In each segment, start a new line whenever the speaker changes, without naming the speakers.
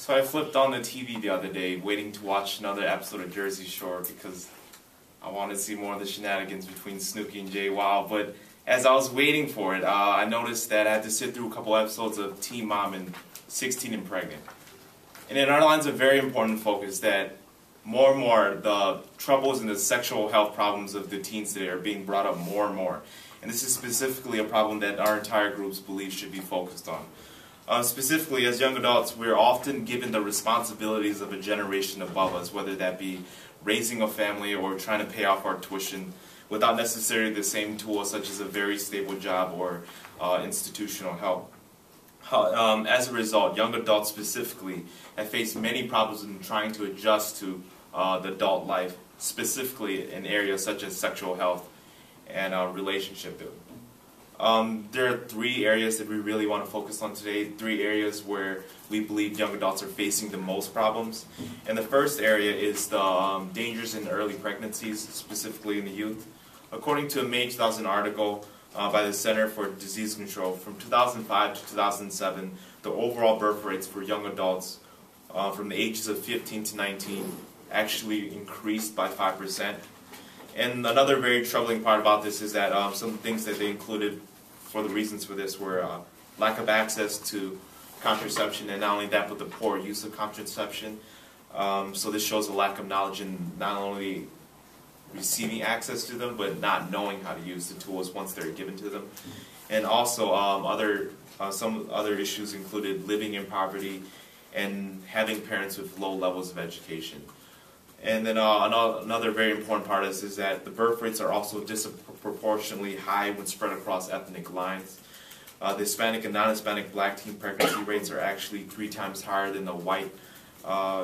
So I flipped on the TV the other day, waiting to watch another episode of Jersey Shore because I wanted to see more of the shenanigans between Snooki and Jay Wow. But as I was waiting for it, I noticed that I had to sit through a couple episodes of Teen Mom and 16 and Pregnant. And it outlines a very important focus that more and more the troubles and the sexual health problems of the teens today are being brought up more and more. And this is specifically a problem that our entire groups believe should be focused on. Specifically, as young adults, we're often given the responsibilities of a generation above us, whether that be raising a family or trying to pay off our tuition, without necessarily the same tools such as a very stable job or institutional help. As a result, young adults specifically have faced many problems in trying to adjust to the adult life, specifically in areas such as sexual health and relationship building. There are three areas that we really want to focus on today, three areas where we believe young adults are facing the most problems. And the first area is the dangers in early pregnancies, specifically in the youth. According to a May 2000 article by the Center for Disease Control, from 2005 to 2007, the overall birth rates for young adults from the ages of 15 to 19 actually increased by 5%. And another very troubling part about this is that some things that they included for the reasons for this were lack of access to contraception, and not only that, but the poor use of contraception. So this shows a lack of knowledge in not only receiving access to them, but not knowing how to use the tools once they're given to them. And also some other issues included living in poverty and having parents with low levels of education. And then another very important part is that the birth rates are also disproportionately high when spread across ethnic lines. The Hispanic and non-Hispanic black teen pregnancy rates are actually 3 times higher than the white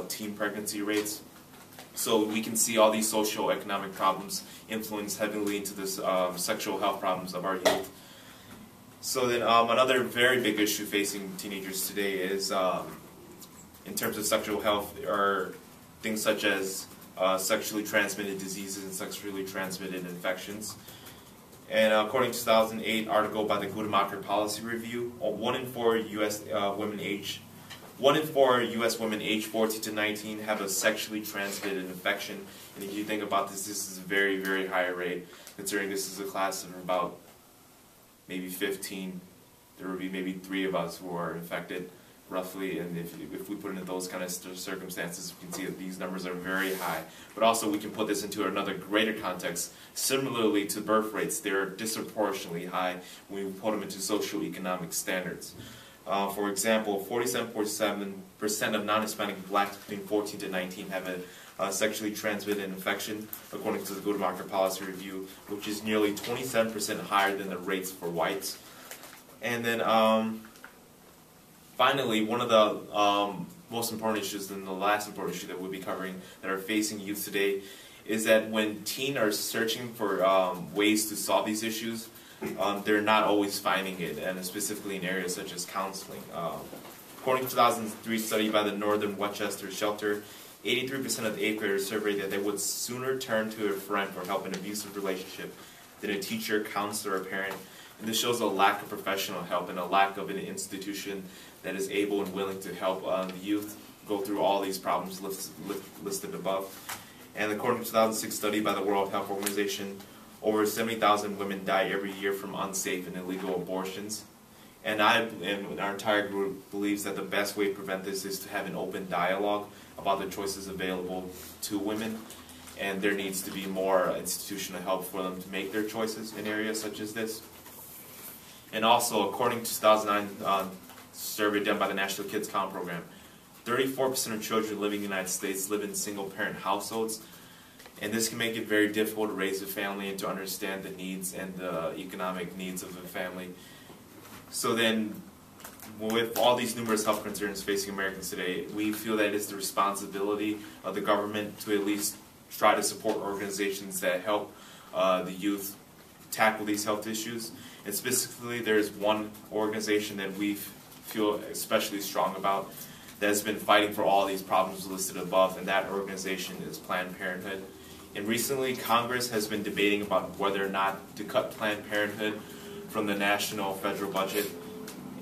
teen pregnancy rates. So we can see all these socio-economic problems influence heavily into this sexual health problems of our youth. So then another very big issue facing teenagers today is, in terms of sexual health, are things such as sexually transmitted diseases and sexually transmitted infections. And according to 2008 article by the Guttmacher Policy Review, 1 in 4 U.S. women aged 14 to 19 have a sexually transmitted infection. And if you think about this, this is a very, very high rate, considering this is a class of about maybe 15. There would be maybe 3 of us who are infected, roughly, and if we put it in those kind of circumstances, we can see that these numbers are very high. But also we can put this into another greater context. Similarly to birth rates, they're disproportionately high when we put them into socioeconomic standards. For example, 47% of non-Hispanic blacks between 14 to 19 have a sexually transmitted infection, according to the Guttmacher Policy Review, which is nearly 27% higher than the rates for whites. And then finally, one of the most important issues, and the last important issue that we'll be covering that are facing youth today, is that when teens are searching for ways to solve these issues, they're not always finding it, and specifically in areas such as counseling. According to a 2003 study by the Northern Westchester Shelter, 83% of the 8th graders surveyed that they would sooner turn to a friend for help in an abusive relationship than a teacher, counselor, or parent. And this shows a lack of professional help and a lack of an institution that is able and willing to help the youth go through all these problems listed above. And according to a 2006 study by the World Health Organization, over 70,000 women die every year from unsafe and illegal abortions. And our entire group believes that the best way to prevent this is to have an open dialogue about the choices available to women. And there needs to be more institutional help for them to make their choices in areas such as this. And also, according to 2009 survey done by the National Kids Count Program, 34% of children living in the United States live in single-parent households, and this can make it very difficult to raise a family and to understand the needs and the economic needs of a family. So then, with all these numerous health concerns facing Americans today, we feel that it is the responsibility of the government to at least try to support organizations that help the youth tackle these health issues. And specifically, there's one organization that we feel especially strong about that has been fighting for all these problems listed above, and that organization is Planned Parenthood. And recently, Congress has been debating about whether or not to cut Planned Parenthood from the national federal budget.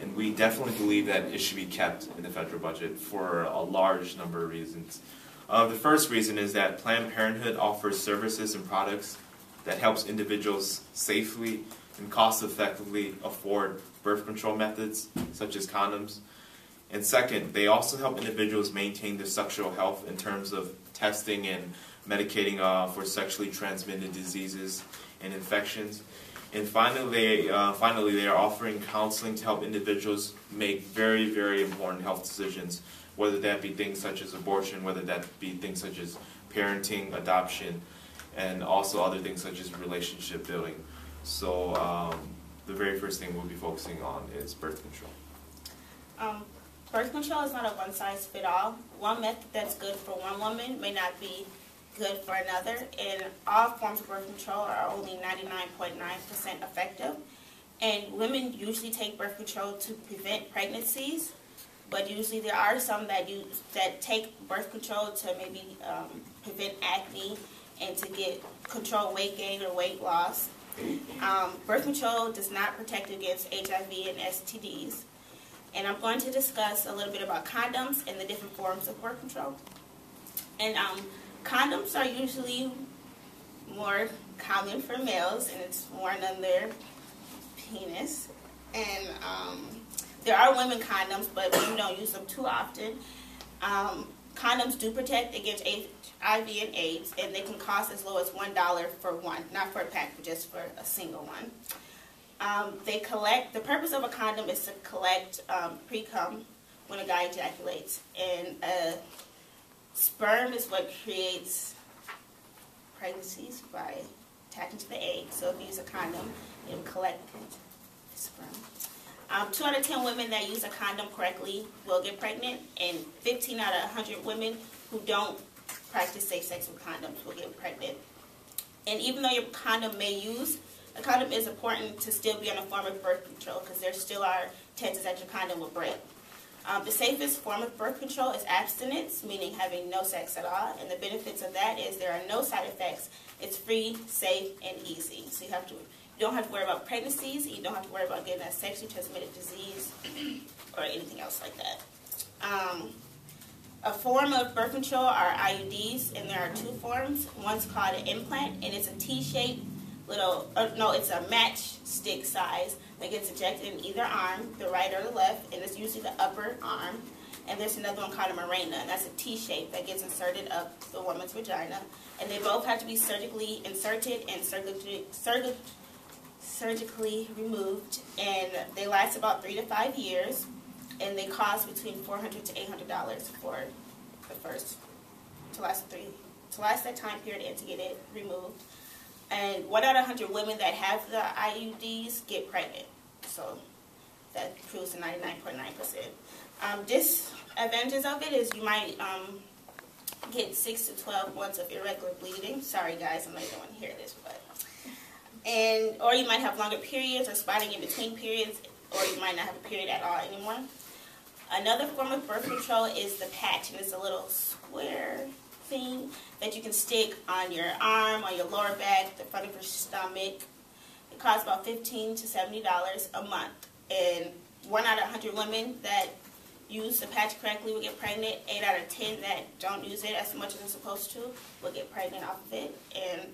And we definitely believe that it should be kept in the federal budget for a large number of reasons. The first reason is that Planned Parenthood offers services and products that helps individuals safely and cost-effectively afford birth control methods, such as condoms. And second, they also help individuals maintain their sexual health in terms of testing and medicating for sexually transmitted diseases and infections. And finally, they are offering counseling to help individuals make very, very important health decisions, whether that be things such as abortion, whether that be things such as parenting, adoption, and also other things such as relationship building. So the very first thing we'll be focusing on is birth control.
Birth control is not a one-size-fits-all. One method that's good for one woman may not be good for another, and all forms of birth control are only 99.9% effective. And women usually take birth control to prevent pregnancies, but usually there are some that take birth control to maybe prevent acne and to get control weight gain or weight loss. Birth control does not protect against HIV and STDs. And I'm going to discuss a little bit about condoms and the different forms of birth control. And condoms are usually more common for males, and it's worn on their penis. And there are women condoms, but women don't use them too often. Condoms do protect against HIV and AIDS, and they can cost as low as $1 for one, not for a pack, but just for a single one. The purpose of a condom is to collect pre-cum when a guy ejaculates, and sperm is what creates pregnancies by attaching to the egg. So if you use a condom, it will collect the sperm. 2 out of 10 women that use a condom correctly will get pregnant, and 15 out of 100 women who don't practice safe sex with condoms will get pregnant. And even though your condom may use, a condom is important to still be on a form of birth control, because there still are chances that your condom will break. The safest form of birth control is abstinence, meaning having no sex at all. And the benefits of that is there are no side effects. It's free, safe, and easy. So you don't have to worry about pregnancies. You don't have to worry about getting a sexually transmitted disease or anything else like that. A form of birth control are IUDs, and there are 2 forms. One's called an implant, and it's a T-shaped it's a matchstick size that gets injected in either arm, the right or the left, and it's usually the upper arm. And there's another one called a Mirena, and that's a T-shape that gets inserted up the woman's vagina. And they both have to be surgically inserted and surgically removed, and they last about 3 to 5 years, and they cost between $400 to $800 for the first to last that time period and to get it removed. And 1 out of 100 women that have the IUDs get pregnant. So that proves the 99.9%. Disadvantages of it is you might get 6 to 12 months of irregular bleeding. Sorry guys, I'm not going to hear this, or you might have longer periods or spotting in between periods, or you might not have a period at all anymore. Another form of birth control is the patch, and it's a little square thing that you can stick on your arm, on your lower back, the front of your stomach. It costs about $15 to $70 a month. And 1 out of 100 women that use the patch correctly will get pregnant. 8 out of 10 that don't use it as much as they're supposed to will get pregnant off of it. And